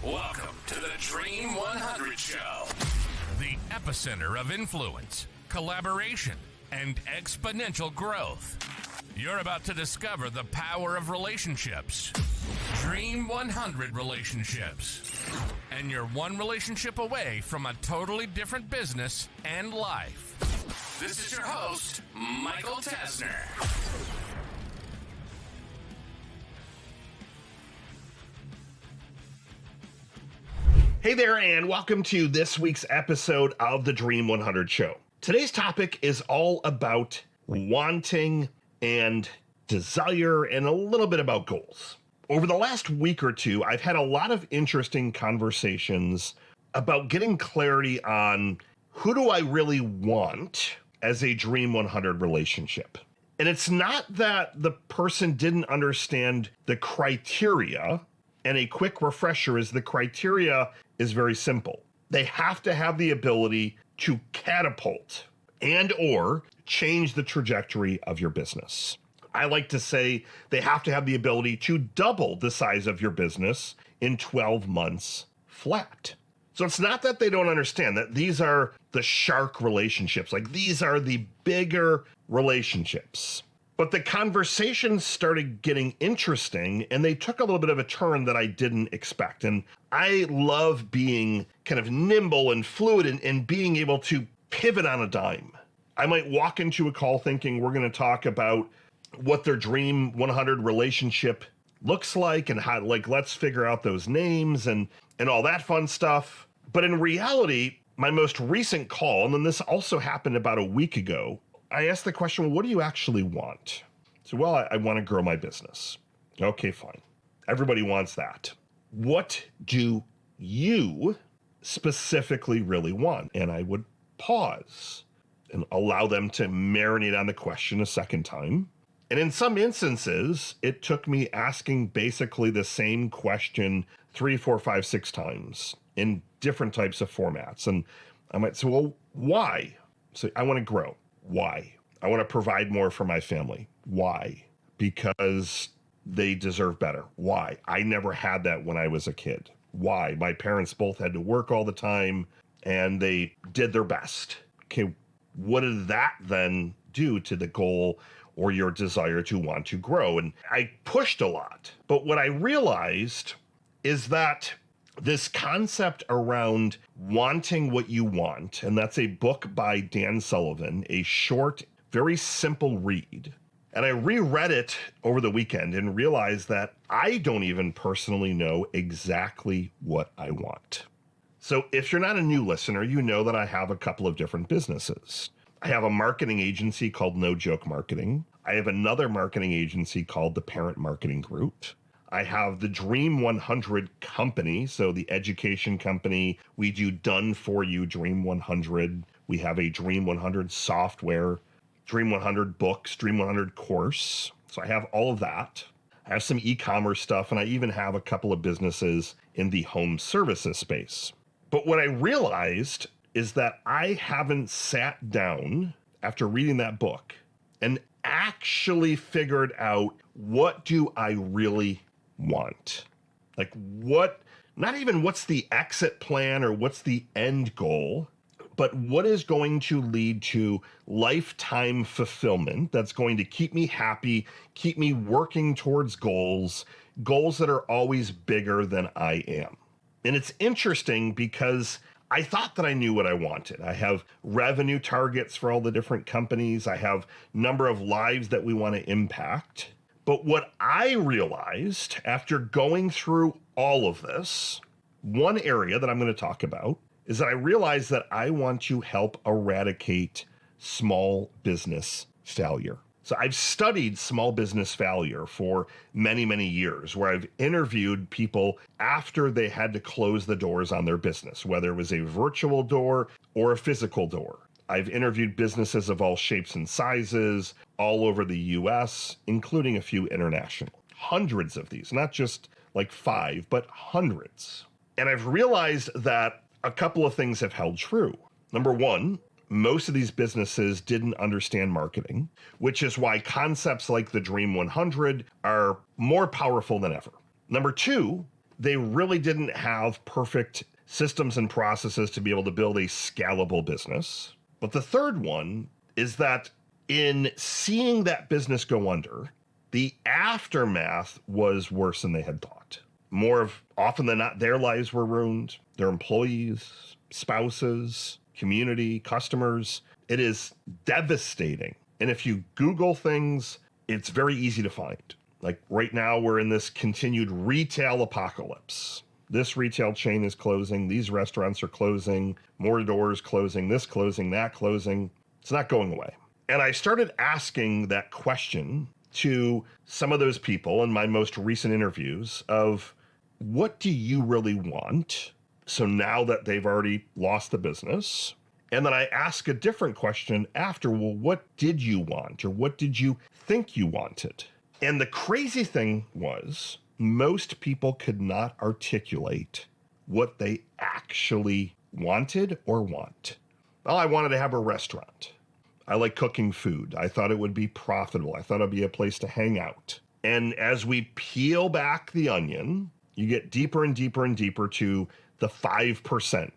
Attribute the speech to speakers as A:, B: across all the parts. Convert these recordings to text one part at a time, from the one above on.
A: Welcome to the Dream 100 Show, the epicenter of influence, collaboration, and exponential growth. You're about to discover the power of relationships. Dream 100 relationships. And you're one relationship away from a totally different business and life. This is your host, Michael Tasner.
B: Hey there, and welcome to this week's episode of the Dream 100 Show. Today's topic is all about wanting and desire and a little bit about goals. Over the last week or two, I've had a lot of interesting conversations about getting clarity on who do I really want as a Dream 100 relationship. And it's not that the person didn't understand the criteria, and a quick refresher is the criteria is very simple. They have to have the ability to catapult and or change the trajectory of your business. I like to say they have to have the ability to double the size of your business in 12 months flat. So it's not that they don't understand that these are the shark relationships, like these are the bigger relationships. But the conversations started getting interesting and they took a little bit of a turn that I didn't expect. And I love being kind of nimble and fluid and being able to pivot on a dime. I might walk into a call thinking we're going to talk about what their Dream 100 relationship looks like and how, like, let's figure out those names and all that fun stuff. But in reality, my most recent call, and then this also happened about a week ago, I asked the question, well, what do you actually want? So, well, I want to grow my business. Okay, fine. Everybody wants that. What do you specifically really want? And I would pause and allow them to marinate on the question a second time. And in some instances, it took me asking basically the same question 3, 4, 5, 6 times in different types of formats. And I might say, well, why? So I want to grow. Why? I want to provide more for my family. Why? Because they deserve better. Why? I never had that when I was a kid. Why? My parents both had to work all the time and they did their best. Okay, what did that then do to the goal or your desire to want to grow? And I pushed a lot. But what I realized is that this concept around wanting what you want, and that's a book by Dan Sullivan, a short, very simple read. And I reread it over the weekend and realized that I don't even personally know exactly what I want. So if you're not a new listener, you know that I have a couple of different businesses. I have a marketing agency called No Joke Marketing. I have another marketing agency called the Parent Marketing Group. I have the Dream 100 company, so the education company. We do done-for-you Dream 100. We have a Dream 100 software, Dream 100 books, Dream 100 course. So I have all of that. I have some e-commerce stuff, and I even have a couple of businesses in the home services space. But what I realized is that I haven't sat down after reading that book and actually figured out what do I really want? Like what, not even what's the exit plan or what's the end goal, but what is going to lead to lifetime fulfillment that's going to keep me happy, keep me working towards goals that are always bigger than I am. And it's interesting because I thought that I knew what I wanted. I have revenue targets for all the different companies. I have number of lives that we want to impact. But what I realized after going through all of this, one area that I'm going to talk about is that I realized that I want to help eradicate small business failure. So I've studied small business failure for many, many years, where I've interviewed people after they had to close the doors on their business, whether it was a virtual door or a physical door. I've interviewed businesses of all shapes and sizes all over the US, including a few international. Hundreds of these, not just like 5, but hundreds. And I've realized that a couple of things have held true. Number one, most of these businesses didn't understand marketing, which is why concepts like the Dream 100 are more powerful than ever. Number two, they really didn't have perfect systems and processes to be able to build a scalable business. But the third one is that in seeing that business go under, the aftermath was worse than they had thought. More of often than not, their lives were ruined, their employees, spouses, community, customers. It is devastating. And if you Google things, it's very easy to find. Like right now, we're in this continued retail apocalypse. This retail chain is closing. These restaurants are closing. More doors closing. This closing, that closing. It's not going away. And I started asking that question to some of those people in my most recent interviews of, what do you really want? So now that they've already lost the business. And then I ask a different question after, well, what did you want? Or what did you think you wanted? And the crazy thing was, most people could not articulate what they actually wanted or want. Well, I wanted to have a restaurant. I like cooking food. I thought it would be profitable. I thought it'd be a place to hang out. And as we peel back the onion, you get deeper and deeper and deeper to the 5%.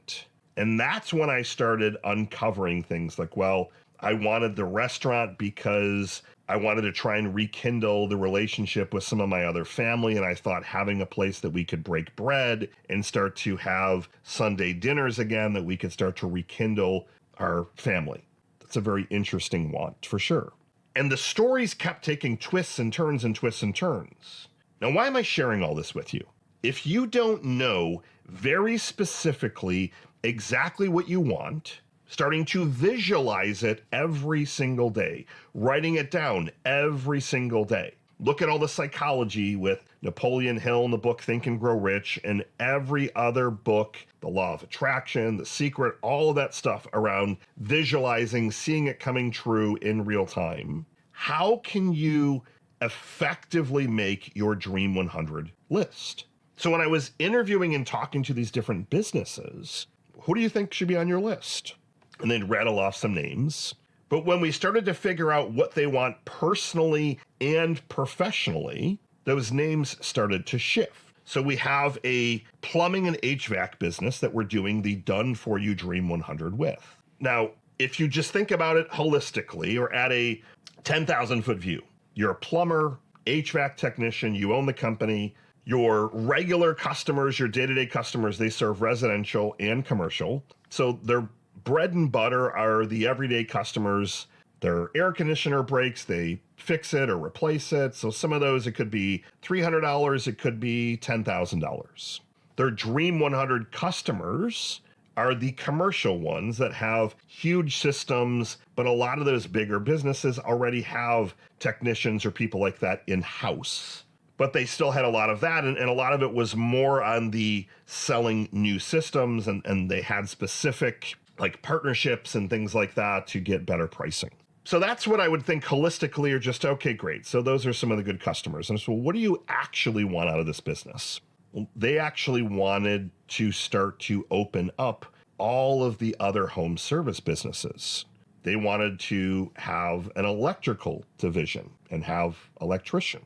B: And that's when I started uncovering things like, well, I wanted the restaurant because I wanted to try and rekindle the relationship with some of my other family. And I thought having a place that we could break bread and start to have Sunday dinners again, that we could start to rekindle our family. That's a very interesting want for sure. And the stories kept taking twists and turns and twists and turns. Now, why am I sharing all this with you? If you don't know very specifically exactly what you want, starting to visualize it every single day, writing it down every single day. Look at all the psychology with Napoleon Hill in the book Think and Grow Rich, and every other book, The Law of Attraction, The Secret, all of that stuff around visualizing, seeing it coming true in real time. How can you effectively make your Dream 100 list? So when I was interviewing and talking to these different businesses, who do you think should be on your list? And they'd rattle off some names. But when we started to figure out what they want personally and professionally, those names started to shift. So we have a plumbing and HVAC business that we're doing the Done For You Dream 100 with. Now, if you just think about it holistically or at a 10,000 foot view, you're a plumber, HVAC technician, you own the company. Your regular customers, your day-to-day customers, they serve residential and commercial. So their bread and butter are the everyday customers. Their air conditioner breaks, they fix it or replace it. So some of those, it could be $300, it could be $10,000. Their Dream 100 customers are the commercial ones that have huge systems, but a lot of those bigger businesses already have technicians or people like that in-house. But they still had a lot of that, and a lot of it was more on the selling new systems, and they had specific like partnerships and things like that to get better pricing. So that's what I would think holistically, or just, okay, great. So those are some of the good customers. And so what do you actually want out of this business? Well, they actually wanted to start to open up all of the other home service businesses. They wanted to have an electrical division and have electricians.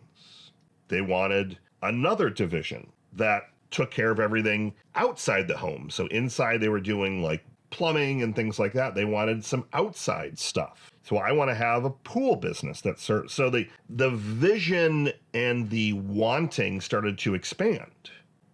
B: They wanted another division that took care of everything outside the home. So inside they were doing like plumbing and things like that. They wanted some outside stuff. So I want to have a pool business that serves. So the vision and the wanting started to expand.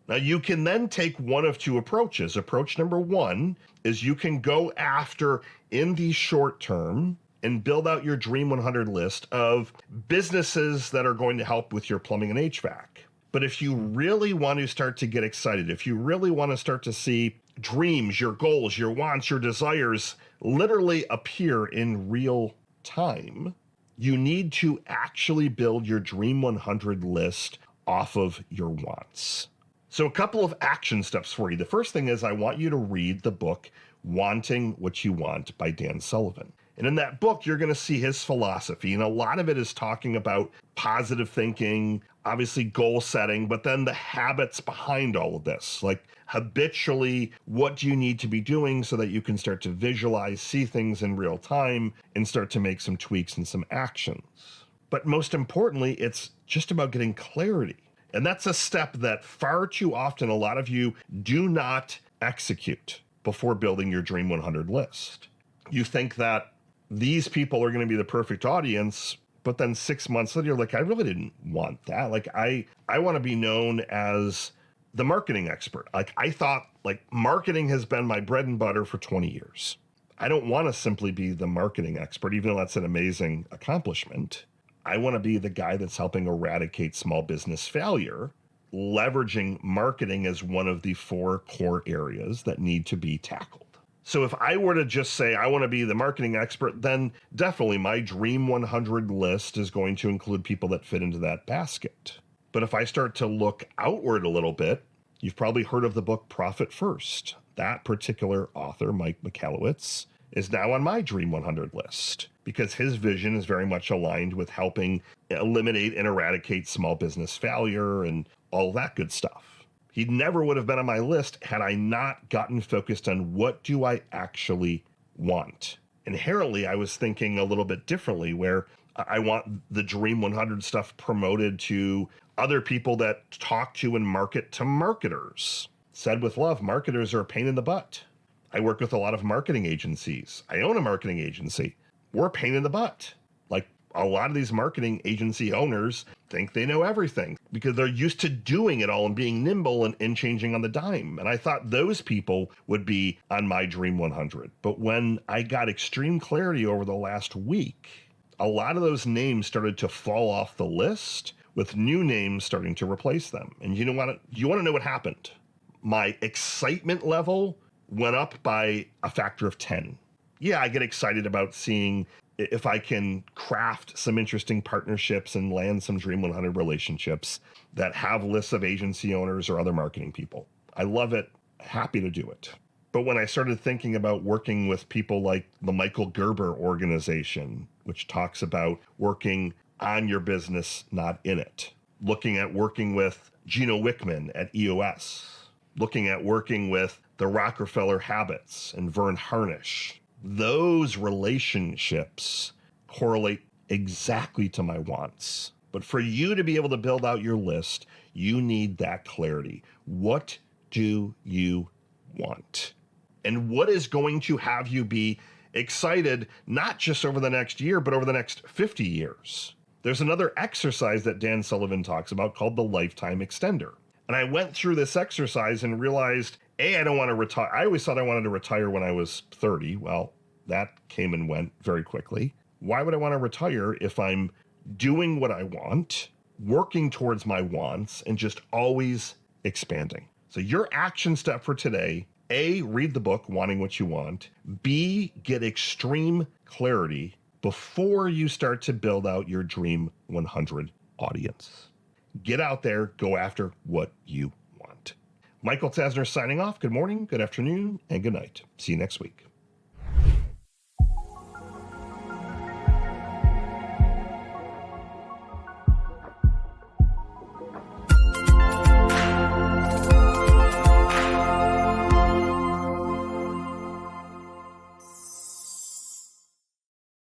B: Now you can then take one of two approaches. Approach number one is you can go after in the short term and build out your Dream 100 list of businesses that are going to help with your plumbing and HVAC. But if you really want to start to get excited, if you really want to start to see dreams, your goals, your wants, your desires literally appear in real time, you need to actually build your Dream 100 list off of your wants. So a couple of action steps for you. The first thing is I want you to read the book Wanting What You Want by Dan Sullivan. And in that book, you're going to see his philosophy. And a lot of it is talking about positive thinking, obviously goal setting, but then the habits behind all of this. Like habitually, what do you need to be doing so that you can start to visualize, see things in real time, and start to make some tweaks and some actions. But most importantly, it's just about getting clarity. And that's a step that far too often a lot of you do not execute before building your Dream 100 list. You think that these people are going to be the perfect audience, but then 6 months later, you're like, I really didn't want that. Like, I want to be known as the marketing expert. Like, I thought, like, marketing has been my bread and butter for 20 years. I don't want to simply be the marketing expert, even though that's an amazing accomplishment. I want to be the guy that's helping eradicate small business failure, leveraging marketing as one of the 4 core areas that need to be tackled. So if I were to just say I want to be the marketing expert, then definitely my Dream 100 list is going to include people that fit into that basket. But if I start to look outward a little bit, you've probably heard of the book Profit First. That particular author, Mike Michalowicz, is now on my Dream 100 list because his vision is very much aligned with helping eliminate and eradicate small business failure and all that good stuff. He never would have been on my list had I not gotten focused on what do I actually want. Inherently, I was thinking a little bit differently, where I want the Dream 100 stuff promoted to other people that talk to and market to marketers. Said with love, marketers are a pain in the butt. I work with a lot of marketing agencies. I own a marketing agency. We're a pain in the butt. Like, a lot of these marketing agency owners think they know everything because they're used to doing it all and being nimble and changing on the dime. And I thought those people would be on my Dream 100. But when I got extreme clarity over the last week, a lot of those names started to fall off the list with new names starting to replace them. And you want to know what happened? My excitement level went up by a factor of 10. Yeah, I get excited about seeing if I can craft some interesting partnerships and land some Dream 100 relationships that have lists of agency owners or other marketing people. I love it. Happy to do it. But when I started thinking about working with people like the Michael Gerber organization, which talks about working on your business, not in it, looking at working with Gino Wickman at EOS, looking at working with the Rockefeller Habits and Vern Harnish, those relationships correlate exactly to my wants. But for you to be able to build out your list, you need that clarity. What do you want? And what is going to have you be excited, not just over the next year, but over the next 50 years? There's another exercise that Dan Sullivan talks about called the lifetime extender. And I went through this exercise and realized, I don't want to retire. I always thought I wanted to retire when I was 30. Well, that came and went very quickly. Why would I want to retire if I'm doing what I want, working towards my wants, and just always expanding? So your action step for today, A, read the book, Wanting What You Want. B, get extreme clarity before you start to build out your Dream 100 audience. Get out there, go after what you want. Michael Tasner signing off. Good morning, good afternoon, and good night. See you next week.